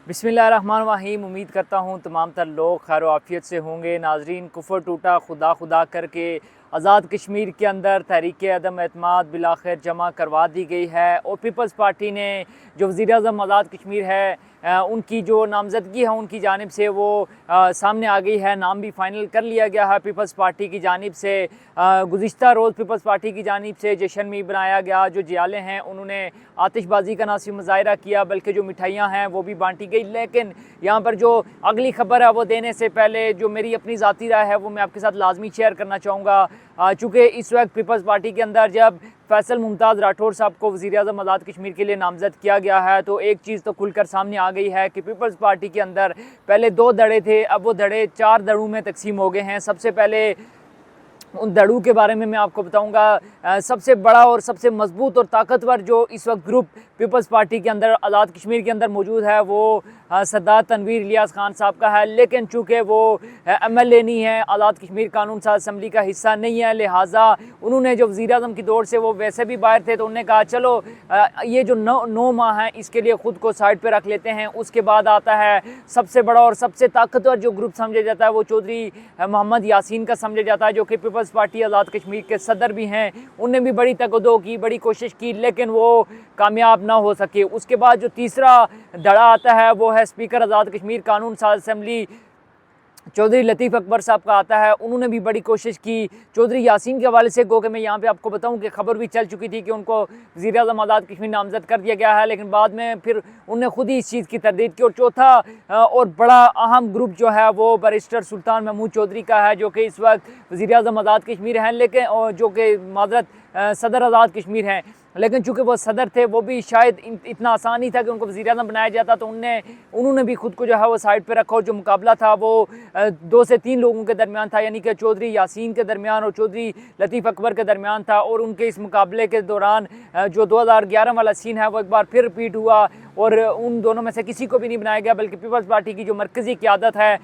बिस्मिल्लाहिर्रहमानिर्रहीम। उम्मीद करता हूँ तमाम तर लोग खैर आफियत से होंगे। नाजरीन, कुफर टूटा खुदा खुदा करके आज़ाद कश्मीर के अंदर तहरीक अदम एतमाद बिलाखिर जमा करवा दी गई है और पीपल्स पार्टी ने जो वज़ीर-ए-आज़म आज़ाद कश्मीर है उनकी जो नामज़दगी है उनकी जानिब से वो सामने आ गई है। नाम भी फ़ाइनल कर लिया गया है पीपल्स पार्टी की जानिब से। गुज़िश्ता रोज़ पीपल्स पार्टी की जानिब से जश्न भी बनाया गया। जो जियाले हैं उन्होंने आतिशबाजी का ना सिर्फ मुज़ाहिरा किया बल्कि जो मिठाइयाँ हैं वो भी बांटी गई। लेकिन यहाँ पर जो अगली खबर है वो देने से पहले जो मेरी अपनी ज़ाती राय है वो मैं आपके साथ लाजमी शेयर करना चाहूँगा। चूँकि इस वक्त पीपल्स पार्टी के अंदर जब फैसल मुमताज़ राठौर साहब को वज़ीर-ए-आज़म आज़ाद कश्मीर के लिए नामज़द किया गया है तो एक चीज़ तो खुलकर सामने आ गई है कि पीपल्स पार्टी के अंदर पहले 2 धड़े थे, अब वो धड़े 4 धड़ों में तकसीम हो गए हैं। सबसे पहले उन धड़ों के बारे में मैं आपको बताऊंगा। सबसे बड़ा और सबसे मजबूत और ताकतवर जो इस वक्त ग्रुप पीपल्स पार्टी के अंदर आज़ाद कश्मीर के अंदर मौजूद है वो सरदार तनवीर इलियास खान साहब का है। लेकिन चूँकि वो MLA नहीं है, आज़ाद कश्मीर कानून साज असम्बली का हिस्सा नहीं है, लिहाजा उन्होंने जो वज़ीर-ए-आज़म की दौड़ से वो वैसे भी बाहर थे तो उन्होंने कहा चलो ये जो 9 माह हैं इसके लिए ख़ुद को साइड पर रख लेते हैं। उसके बाद आता है सबसे बड़ा और सबसे ताकतवर जो ग्रुप समझा जाता है वो चौधरी मोहम्मद यासीन का समझा जाता है, जो कि पीपल्स पार्टी आज़ाद कश्मीर के सदर भी हैं। उनने भी बड़ी तकदो की, बड़ी कोशिश की, लेकिन वो कामयाब ना हो सके। उसके बाद जो तीसरा धड़ा आता है वो है स्पीकर आज़ाद कश्मीर कानून साज असम्बली चौधरी लतीफ़ अकबर साहब का आता है। उन्होंने भी बड़ी कोशिश की। चौधरी यासीन के हवाले से गो कि मैं यहाँ पे आपको बताऊँ कि खबर भी चल चुकी थी कि उनको वज़ीर-ए-आज़म आज़ाद कश्मीर नामज़द कर दिया गया है, लेकिन बाद में फिर उन्होंने खुद ही इस चीज़ की तरदीद की। और चौथा और बड़ा अहम ग्रुप जो है वो बैरिस्टर सुल्तान महमूद चौधरी का है, जो कि इस वक्त वज़ीर-ए-आज़म आज़ाद कश्मीर हैं, लेकिन जो कि माज़रत सदर आज़ाद कश्मीर हैं। लेकिन चूँकि वो सदर थे वो भी शायद इतना आसान नहीं था कि उनको वज़ीर-ए-आज़म बनाया जाता, तो उन्होंने भी खुद को जो है वो साइड पे रखा। और जो मुकाबला था वो 2 से 3 लोगों के दरमियान था, यानी कि चौधरी यासीन के दरमियान और चौधरी लतीफ़ अकबर के दरमियान था। और उनके इस मुकाबले के दौरान जो 2011 वाला सीन है वो एक बार फिर रिपीट हुआ और उन दोनों में से किसी को भी नहीं बनाया गया, बल्कि पीपल्स पार्टी की जो मरकज़ी क़यादत है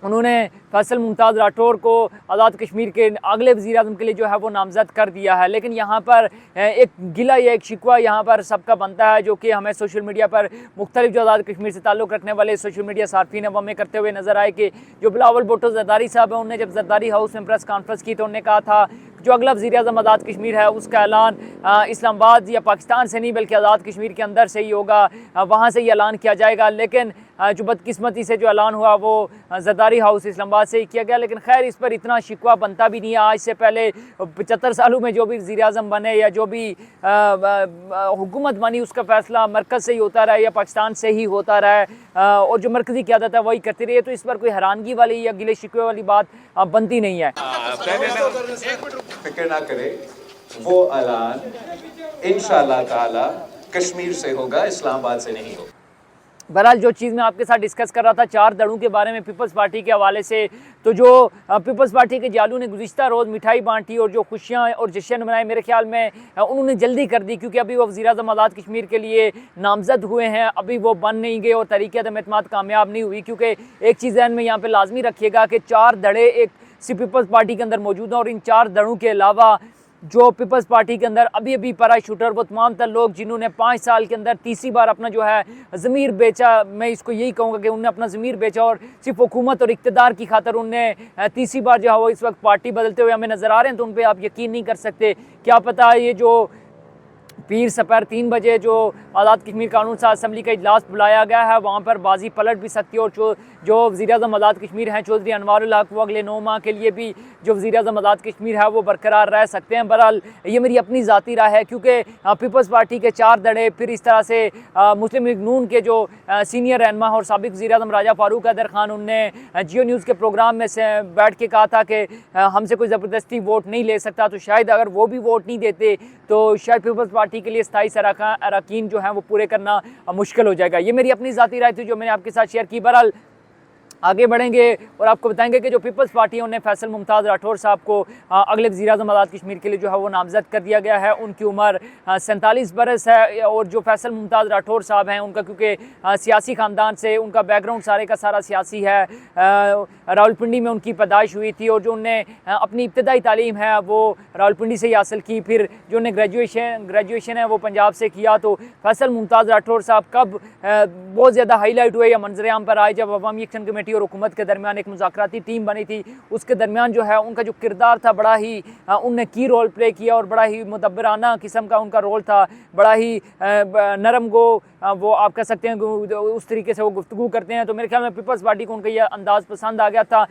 उन्होंने फैसल मुमताज़ राठौर को आज़ाद कश्मीर के अगले वज़ीर-ए-आज़म के लिए जो है वो नामज़द कर दिया है। लेकिन यहाँ पर एक गिला या एक शिकवा यहाँ पर सबका बनता है, जो कि हमें सोशल मीडिया पर मुख्तलिफ जो आज़ाद कश्मीर से ताल्लुक़ रखने वाले सोशल मीडिया सार्फिन है वो हमें करते हुए नज़र आए कि जो बिलावल भुट्टो ज़रदारी साहब हैं उन्होंने जब ज़रदारी हाउस में प्रेस कॉन्फ्रेंस की तो उन्होंने कहा था जो अगला वज़ीर-ए-आज़म आज़ाद कश्मीर है उसका ऐलान इस्लामाबाद या पाकिस्तान से नहीं बल्कि आज़ाद कश्मीर के अंदर से ही होगा, वहाँ से ही ऐलान किया जाएगा। लेकिन जो बदकिस्मती से जो ऐलान हुआ वो ज़रदारी हाउस इस्लामाबाद से ही किया गया। लेकिन खैर इस पर इतना शिकवा बनता भी नहीं है। आज से पहले 75 सालों में जो भी वज़ीर-ए-आज़म बने या जो भी हुकूमत बनी उसका फ़ैसला मरकज़ से ही होता रहा या पाकिस्तान से ही होता रहा और जो मरकज़ी क़यादत है वही करती रही है। तो इस पर कोई हैरानगी वाली या गिले शिकवे वाली बात बनती नहीं है। फिक्र ना करें, वो ऐलान इंशाअल्लाह ताला कश्मीर से होगा, इस्लामाबाद से नहीं होगा। बहरहाल जो चीज़ मैं आपके साथ डिस्कस कर रहा था 4 धड़ों के बारे में पीपल्स पार्टी के हवाले से, तो जो पीपल्स पार्टी के जालू ने गुज़िश्ता रोज़ मिठाई बांटी और जो खुशियाँ और जश्न मनाए, मेरे ख्याल में उन्होंने जल्दी कर दी, क्योंकि अभी वो वज़ीर-ए-आज़म आज़ाद कश्मीर के लिए नामज़द हुए हैं, अभी वो बन नहीं गए और तहरीक अदम एतमाद कामयाब नहीं हुई। क्योंकि एक चीज़ ज़हन में यहाँ पर लाजमी रखिएगा कि 4 धड़े एक सिर्फ पीपल्स पार्टी के अंदर मौजूद हैं और इन 4 धड़ों के अलावा जो पीपल्स पार्टी के अंदर अभी पैराशूटर वो तमाम तर लोग जिन्होंने 5 साल के अंदर तीसरी बार अपना जो है ज़मीर बेचा, मैं इसको यही कहूँगा कि उन्होंने अपना ज़मीर बेचा और सिर्फ हुकूमत और इक़्तिदार की खातर उन्होंने तीसरी बार जो है वो इस वक्त पार्टी बदलते हुए हमें नज़र आ रहे हैं। तो उन पर आप यकीन नहीं कर सकते। क्या पता ये जो पीर सपर 3 बजे जो आज़ाद कश्मीर कानून साज असम्बली का इजलास बुलाया गया है वहाँ पर बाजी पलट भी सकती है और जो वज़ीर-ए-आज़म आज़ाद कश्मीर हैं चौधरी अनवारुल हक वो अगले 9 माह के लिए भी जो वज़ीर-ए-आज़म आज़ाद कश्मीर है वो बरकरार रह सकते हैं। बहरहाल ये मेरी अपनी ज़ाती राय है, क्योंकि पीपल्स पार्टी के 4 धड़े, फिर इस तरह से मुस्लिम लीग नून के जो सीनियर रहनुमा और साबिक़ वज़ीर-ए-आज़म राजा फ़ारूक हैदर खान उनने जियो न्यूज़ के प्रोग्राम में से बैठ के कहा था कि हमसे कोई ज़बरदस्ती वोट नहीं ले सकता। तो शायद अगर वो भी वोट नहीं देते तो शायद पीपल्स पार्टी के लिए स्थायी अरकान जो हैं वो पूरे करना मुश्किल हो जाएगा। ये मेरी अपनी ज़ाती राय थी जो मैंने आपके साथ शेयर की। बहरहाल आगे बढ़ेंगे और आपको बताएंगे कि जो पीपल्स पार्टी है उन्हें फैसल मुमताज़ राठौर साहब को अगले वज़ीर-ए-आज़म आज़ाद कश्मीर के लिए जो है वो नामज़द कर दिया गया है। उनकी उम्र 47 बरस है और जो फैसल मुमताज़ राठौर साहब हैं उनका क्योंकि सियासी ख़ानदान से उनका बैकग्राउंड सारे का सारा सियासी है। रावलपिंडी में उनकी पैदाइश हुई थी और जो उनने अपनी इब्तदाई तालीम है वो रावलपिंडी से ही हासिल की, फिर जो उन्हें ग्रेजुएशन है वो पंजाब से किया। तो फैसल मुमताज़ राठौर साहब कब बहुत ज़्यादा हाईलाइट हुए या मंजर-ए-आम पर आए जब अवामी एक्शन कमेटी और हुकूमत के दरमियान एक मुज़ाकराती टीम बनी थी। उसके दरमियान जो है उनका जो किरदार था बड़ा ही उनने की रोल प्ले किया और बड़ा ही मुदब्बराना किस्म का उनका रोल था, बड़ा ही नरम गो वो आप कह सकते हैं उस तरीके से वो गुफ्तगू करते हैं। तो मेरे ख्याल में पीपल्स पार्टी को उनका यह अंदाज़ पसंद आ गया था।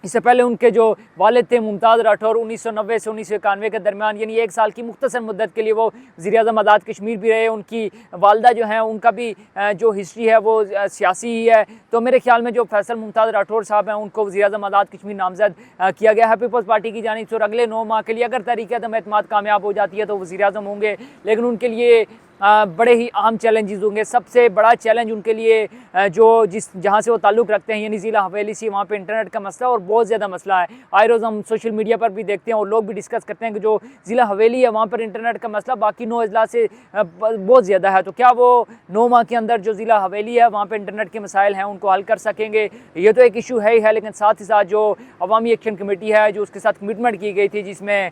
इससे पहले उनके जो वालिद थे मुमताज़ राठौर 1990 से 1991 के दरमियान यानी 1 साल की मुख्तसर मुद्दत के लिए वो वज़ीर-ए-आज़म आज़ाद कश्मीर भी रहे। उनकी वालदा जो हैं उनका भी जो हिस्ट्री है वो सियासी ही है। तो मेरे ख्याल में जो फैसल मुमताज़ राठौर साहब हैं उनको वज़ीर-ए-आज़म आज़ाद कश्मीर नामज़द किया गया है पीपल्स पार्टी की जानिब से और अगले 9 माह के लिए अगर तहरीक-ए-अदम एतमाद कामयाब हो जाती है तो वज़ीर-ए-आज़म होंगे। लेकिन उनके लिए बड़े ही अहम चैलेंजेस होंगे। सबसे बड़ा चैलेंज उनके लिए जो जहाँ से वो ताल्लुक़ रखते हैं यानी ज़िला हवेली से, वहाँ पे इंटरनेट का मसला और बहुत ज़्यादा मसला है। आए रोज़ हम सोशल मीडिया पर भी देखते हैं और लोग भी डिस्कस करते हैं कि जो ज़िला हवेली है वहाँ पर इंटरनेट का मसला बाकी 9 अजला से बहुत ज़्यादा है। तो क्या वो 9 माह के अंदर जो ज़िला हवेली है वहाँ पर इंटरनेट के मसाइल हैं उनको हल कर सकेंगे? ये तो एक इशू है ही है, लेकिन साथ ही साथ जो अवामी एक्शन कमेटी है जो उसके साथ कमिटमेंट की गई थी जिसमें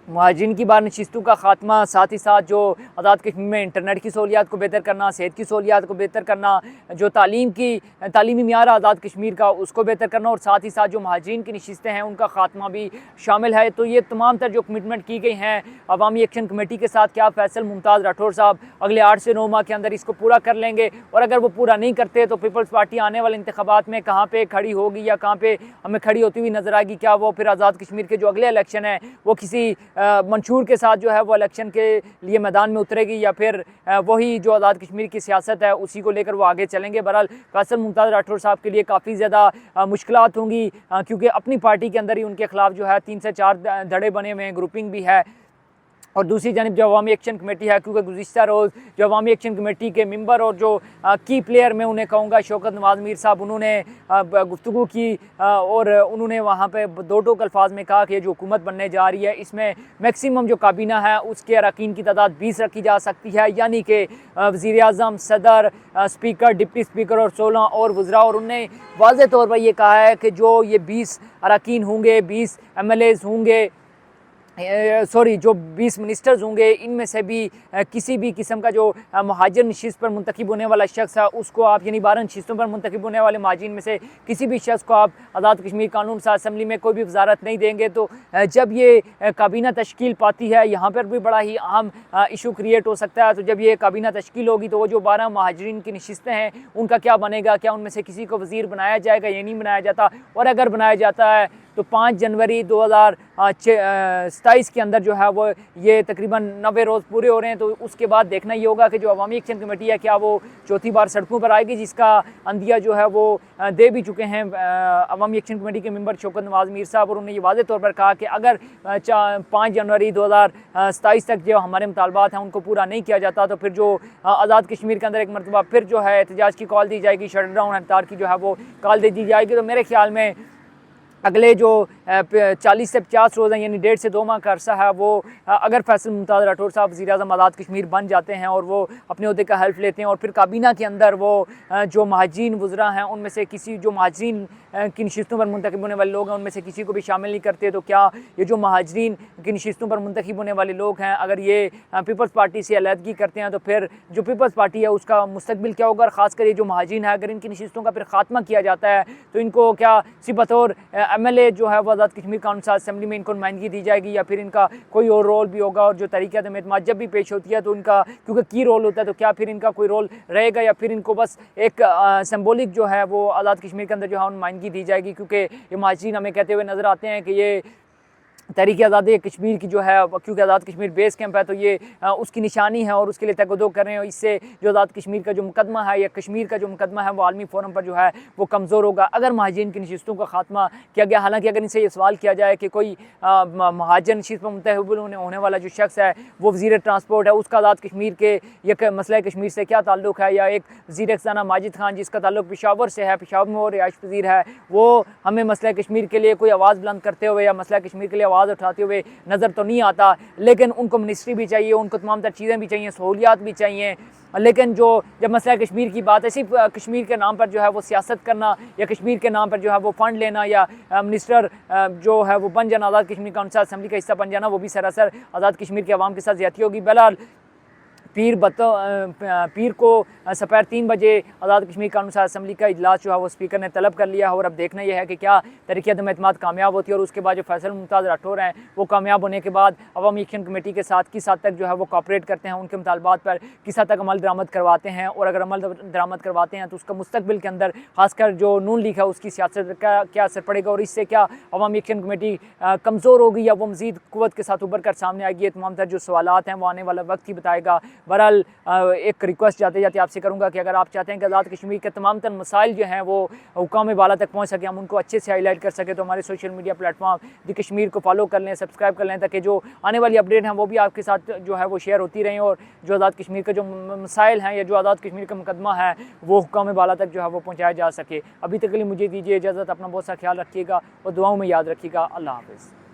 मुहाजिरीन की बार नशिस्तों का खात्मा, साथ ही साथ जो आज़ाद कश्मीर में इंटरनेट की सहूलियात को बेहतर करना, सेहत की सहूलियात को बेहतर करना, जो तालीमी मियार आज़ाद कश्मीर का उसको बेहतर करना और साथ ही साथ जो मुहाजिरीन की नशिस्तें हैं उनका खात्मा भी शामिल है। तो ये तमाम तर जो कमिटमेंट की गई हैं अवामी एक्शन कमेटी के साथ, क्या फैसल मुमताज़ राठौर साहब अगले 8 से 9 माह के अंदर इसको पूरा कर लेंगे? और अगर वो पूरा नहीं करते तो पीपल्स पार्टी आने वाले इंतखाबात में कहाँ पर खड़ी होगी या कहाँ पर हमें खड़ी होती हुई नजर आएगी? क्या वो फिर आज़ाद कश्मीर के जो अगले इलेक्शन है वो किसी मंशूर के साथ जो है वो इलेक्शन के लिए मैदान में उतरेगी या फिर वही जो आज़ाद कश्मीर की सियासत है उसी को लेकर वो आगे चलेंगे? बहरहाल फैसल मुमताज़ राठौर साहब के लिए काफ़ी ज़्यादा मुश्किलात होंगी क्योंकि अपनी पार्टी के अंदर ही उनके खिलाफ जो है 3 से 4 धड़े बने हुए हैं, ग्रुपिंग भी है। और दूसरी जानिब जो अवामी एक्शन कमेटी है, क्योंकि गुज़िश्ता रोज़ जो अवामी एक्शन कमेटी के मेंबर और जो की प्लेयर मैं उन्हें कहूँगा शौकत नवाज़ मीर साहब, उन्होंने गुफ्तगू की और उन्होंने वहाँ पे दो टोक अल्फाज में कहा कि जो हुकूमत बनने जा रही है इसमें मैक्सिमम जो काबीना है उसके अरकान की तादाद 20 रखी जा सकती है, यानी कि वज़ीर-ए-आज़म, सदर, स्पीकर, डिप्टी स्पीकर और 16 और वज़रा। और उन्होंने वाज़ेह तौर पर यह कहा है कि जो ये 20 अरकान होंगे, 20 MLAs होंगे, जो 20 मिनिस्टर्स होंगे, इनमें से भी किसी भी किस्म का जो महाजर नशिस्त पर मुंतखब होने वाला शख्स है उसको आप यानी 12 नशिस्तों पर मुंतखब होने वाले महाजिन में से किसी भी शख्स को आप आज़ाद कश्मीर कानून साज असम्बली में कोई भी वजारत नहीं देंगे। तो जब ये काबीना तश्कील पाती है यहाँ पर भी बड़ा ही अहम इशू क्रिएट हो सकता है। तो जब ये काबीना तश्कील होगी तो वो जो 12 महाजरीन की नशिस्तें हैं उनका क्या बनेगा? क्या उनमें से किसी को वज़ीर बनाया जाएगा या नहीं बनाया जाता? और अगर बनाया जाता है तो 5 जनवरी 2027 के अंदर जो है वो ये तकरीबन 90 रोज़ पूरे हो रहे हैं। तो उसके बाद देखना ये होगा कि जो अवामी एक्शन कमेटी है क्या वो चौथी बार सड़कों पर आएगी, जिसका अंदिया जो है वो दे भी चुके हैं अवामी एक्शन कमेटी के मेंबर शौकत नवाज़ मीर साहब। और उन्होंने ये वाज़ेह तौर पर कहा कि अगर 5 जनवरी 2027 तक जो हमारे मुतालबात हैं उनको पूरा नहीं किया जाता तो फिर जो आज़ाद कश्मीर के अंदर एक मरतबा फिर जो है एहतजाज की कॉल दी जाएगी, शटडाउन हड़ताल की जो है वो कॉल दे दी जाएगी। तो मेरे ख्याल में अगले जो 40 से 50 रोज़ हैं यानी 1.5 से 2 माह का अरसा है वो अगर फैसल मुमताज़ राठौर साहब वज़ीर-ए-आज़म आज़ाद कश्मीर बन जाते हैं और वो अपने ओहदे का हेल्प लेते हैं और फिर काबीना के अंदर वो जो महाजिन वज़रा हैं उनमें से किसी जो महाजिन की नशिस्तों पर मुंतखब होने वाले लोग हैं उनमें से किसी को भी शामिल नहीं करते, तो क्या ये जो महाजिन की नशिस्तों पर मुंतखब होने वाले लोग हैं अगर ये पीपल्स पार्टी से अलहदगी करते हैं तो फिर जो पीपल्स पार्टी है उसका मुस्तकबिल क्या होगा? और ख़ासकर ये जो महाजिन है अगर इनकी नशिस्तों का फिर खात्मा किया जाता है तो इनको क्या सिबतौर MLA जो है वो आज़ाद कश्मीर कानून साज असम्बली में इनको नुमाइंदगी दी जाएगी या फिर इनका कोई और रोल भी होगा? और जो तहरीक-ए-अदम एतमाद जब भी पेश होती है तो इनका क्योंकि की रोल होता है तो क्या फिर इनका कोई रोल रहेगा या फिर इनको बस एक सिंबॉलिक जो है वो आज़ाद कश्मीर के अंदर जो है नुमाइंदगी दी जाएगी? क्योंकि ये महाजिन हमें कहते हुए नज़र आते हैं कि ये तहरीक आज़ादी कश्मीर की जो है, क्योंकि आज़ाद कश्मीर बेस कैंप है तो ये उसकी निशानी है और उसके लिए तकदो कर रहे हैं। इससे जो आज़ाद कश्मीर का जो मुकदमा है या कश्मीर का जो मुकदमा है वो आलमी फोरम पर जो है वो कमज़ोर होगा अगर महाजिन की नशिस्तों का खात्मा किया गया। हालांकि अगर इनसे ये सवाल किया जाए कि कोई महाजन नशिस्त पर मुतहबिल होने वाला जो शख्स है वो वज़ीर ट्रांसपोर्ट है, उसका आज़ाद कश्मीर के या मसला कश्मीर से क्या ताल्लुक़ है, या एक वज़ीर ख़ज़ाना माजिद खान जिसका ताल्लुक़ पेशावर से है, पेशावर में वो रिहाइश पज़ीर है, वो हमें मसला कश्मीर के लिए कोई आवाज़ बुलंद करते हुए या मसला कश्मीर के लिए आवाज़ उठाते हुए नज़र तो नहीं आता। लेकिन उनको मिनिस्ट्री भी चाहिए, उनको तमाम तर चीज़ें भी चाहिए, सहूलियात भी चाहिए। लेकिन जब मसला कश्मीर की बात है, सिर्फ कश्मीर के नाम पर जो है वो सियासत करना या कश्मीर के नाम पर जो है वो फ़ंड लेना या मिनिस्टर जो है वो बन जाना, आज़ाद कश्मीर काउंसिल असम्बली का हिस्सा बन जाना, वो भी सरासर आज़ाद कश्मीर के अवाम के साथ ज़्यादती होगी। बहरहाल पीर को दोपहर 3 बजे आज़ाद कश्मीर कानून असम्बली का इजलास जो है वो स्पीकर ने तलब कर लिया है और अब देखना यह है कि क्या तहरीक अदम एतमाद कामयाब होती है और उसके बाद जो फैसल मुमताज़ राठौर हैं वो कामयाब होने के बाद अवामी एक्शन कमेटी के साथ किस हद तक जो है वो कोऑपरेट करते हैं, उनके मुतालबात पर किस हद तक अमल दरामद करवाते हैं, और अगर अमल दरामद करवाते हैं तो उसका मुस्तकबिल के अंदर खासकर जो नून लीग है उसकी सियासत का क्या असर पड़ेगा और इससे क्या अवामी एक्शन कमेटी कमज़ोर होगी या वो मज़ीद क़ुव्वत के साथ उभर कर सामने आएगी। ये तमाम तर जो सवालात हैं वो आने वाला वक्त ही बताएगा। बहरहाल एक रिक्वेस्ट जाते जाते आपसे करूंगा कि अगर आप चाहते हैं कि आज़ाद कश्मीर के तमाम तर मसाइल जो हैं वो हुकाम बाला तक पहुंच सके, हम उनको अच्छे से हाईलाइट कर सके, तो हमारे सोशल मीडिया प्लेटफॉर्म दी कश्मीर को फॉलो कर लें, सब्सक्राइब कर लें, ताकि जो आने वाली अपडेट हैं वो भी आपके साथ जो है वो शेयर होती रहें और जो आज़ाद कश्मीर का जो मसाइल हैं या जो आज़ाद कश्मीर का मुकदमा है वो हुकाम बाला तक जो है वो पहुँचाया जा सके। अभी तक के लिए मुझे दीजिए इजाज़त, अपना बहुत सा ख्याल रखिएगा और दुआओं में याद रखिएगा। अल्लाह हाफ़िज़।